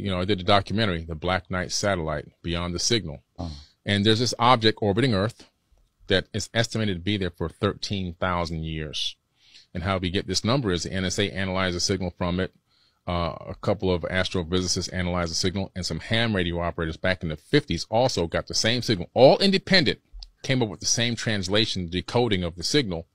I did a documentary, The Black Knight Satellite, Beyond the Signal. Oh. And there's this object orbiting Earth that is estimated to be there for 13,000 years. And how we get this number is the NSA analyzed a signal from it. A couple of astrophysicists analyzed the signal, and some ham radio operators back in the 50s also got the same signal, all independent, came up with the same translation, decoding of the signal,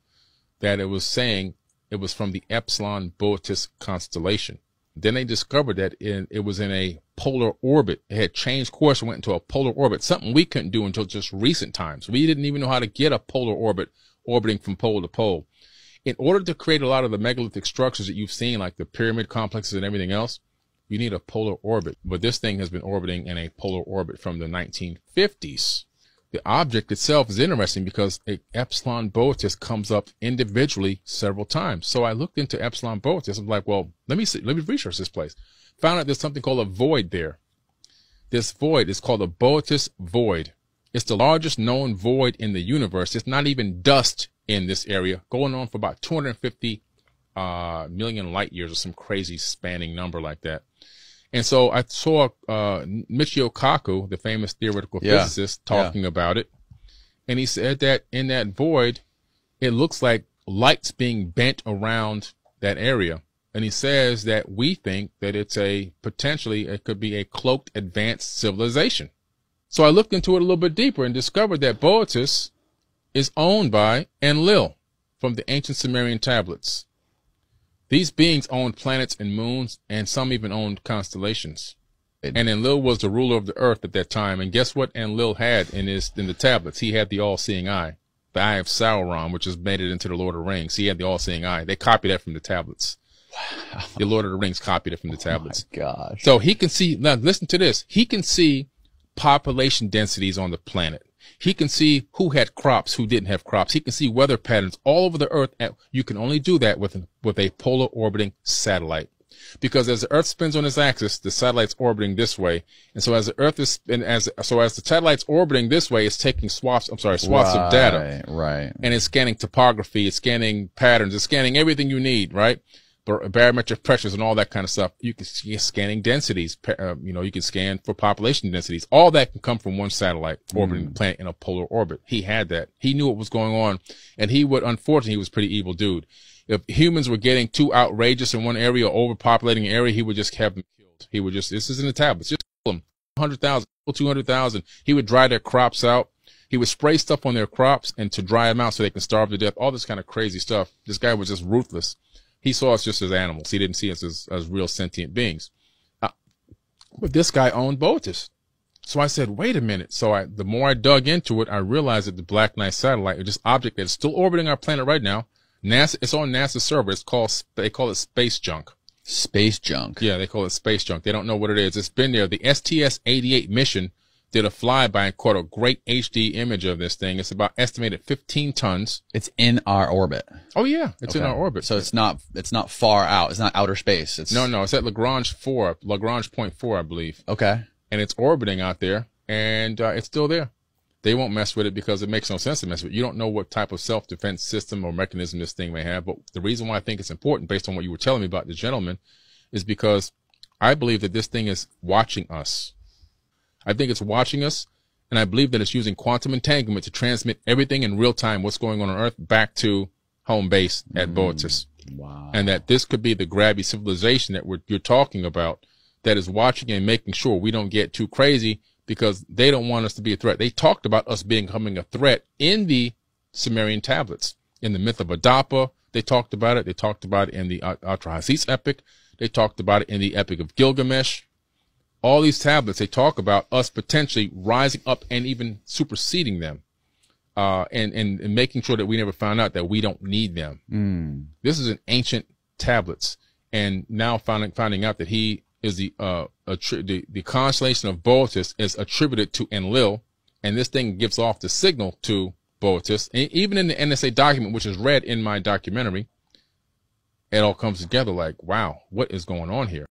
that it was saying it was from the Epsilon Boötis constellation. Then they discovered that it was in a polar orbit. It had changed course and went into a polar orbit, something we couldn't do until just recent times. We didn't even know how to get a polar orbit orbiting from pole to pole. In order to create a lot of the megalithic structures that you've seen, like the pyramid complexes and everything else, you need a polar orbit. But this thing has been orbiting in a polar orbit from the 1950s. The object itself is interesting because Epsilon Boötis comes up individually several times. So I looked into Epsilon Boötis. I'm like, well, let me research this place. Found out there's something called a void there. This void is called the Boötis void. It's the largest known void in the universe. It's not even dust in this area, going on for about 250 million light years or some crazy spanning number like that. And so I saw Michio Kaku, the famous theoretical physicist, talking about it. And he said that in that void, it looks like light's being bent around that area. And he says that we think that it's potentially it could be a cloaked advanced civilization. So I looked into it a little bit deeper and discovered that Boötis is owned by Enlil from the ancient Sumerian tablets. These beings owned planets and moons, and some even owned constellations. And Enlil was the ruler of the earth at that time. And guess what Enlil had in the tablets? He had the all-seeing eye, the eye of Sauron, which has made it into the Lord of the Rings. He had the all-seeing eye. They copied that from the tablets. Wow. The Lord of the Rings copied it from the tablets. Oh my gosh. So he can see, now listen to this. He can see population densities on the planet. He can see who had crops, who didn't have crops. He can see weather patterns all over the earth. And you can only do that with a polar orbiting satellite. Because as the earth spins on its axis, the satellite's orbiting this way. And so as the earth is, as the satellite's orbiting this way, it's taking swaths of data. Right. And it's scanning topography, it's scanning patterns, it's scanning everything you need, right? Barometric pressures and all that kind of stuff. You can see scanning densities. You can scan for population densities. All that can come from one satellite orbiting the planet in a polar orbit. He had that. He knew what was going on, and unfortunately, he was a pretty evil dude. If humans were getting too outrageous in one area, or overpopulating an area, he would just have them killed. He would this is in the tablets, just kill them. 100,000, 200,000. He would dry their crops out. He would spray stuff on their crops and to dry them out so they can starve to death. All this kind of crazy stuff. This guy was just ruthless. He saw us just as animals. He didn't see us as real sentient beings. But this guy owned Boötis. So I said, wait a minute. So the more I dug into it, I realized that the Black Knight satellite is this object that is still orbiting our planet right now. NASA, it's on NASA's server. They call it space junk. Space junk. Yeah, they call it space junk. They don't know what it is. It's been there. The STS-88 mission did a flyby and caught a great HD image of this thing. It's about estimated 15 tons. It's in our orbit. Oh yeah, it's in our orbit. So it's not far out. It's not outer space. No, it's at Lagrange point 4, I believe. Okay. And it's orbiting out there, and it's still there. They won't mess with it because it makes no sense to mess with it. You don't know what type of self-defense system or mechanism this thing may have. But the reason why I think it's important, based on what you were telling me about the gentleman, is because I believe that this thing is watching us. I think it's watching us, and I believe that it's using quantum entanglement to transmit everything in real time, what's going on Earth, back to home base at Boötis. Wow. And that this could be the grabby civilization that you're talking about that is watching and making sure we don't get too crazy because they don't want us to be a threat. They talked about us becoming a threat in the Sumerian tablets. In the myth of Adapa, they talked about it. They talked about it in the Atrahasis epic. They talked about it in the Epic of Gilgamesh. All these tablets, they talk about us potentially rising up and even superseding them, and making sure that we never found out that we don't need them. This is an ancient tablets, and now finding out that he is the constellation of Boötis is attributed to Enlil, and this thing gives off the signal to Boötis. And even in the NSA document, which is read in my documentary, it all comes together like, wow, what is going on here?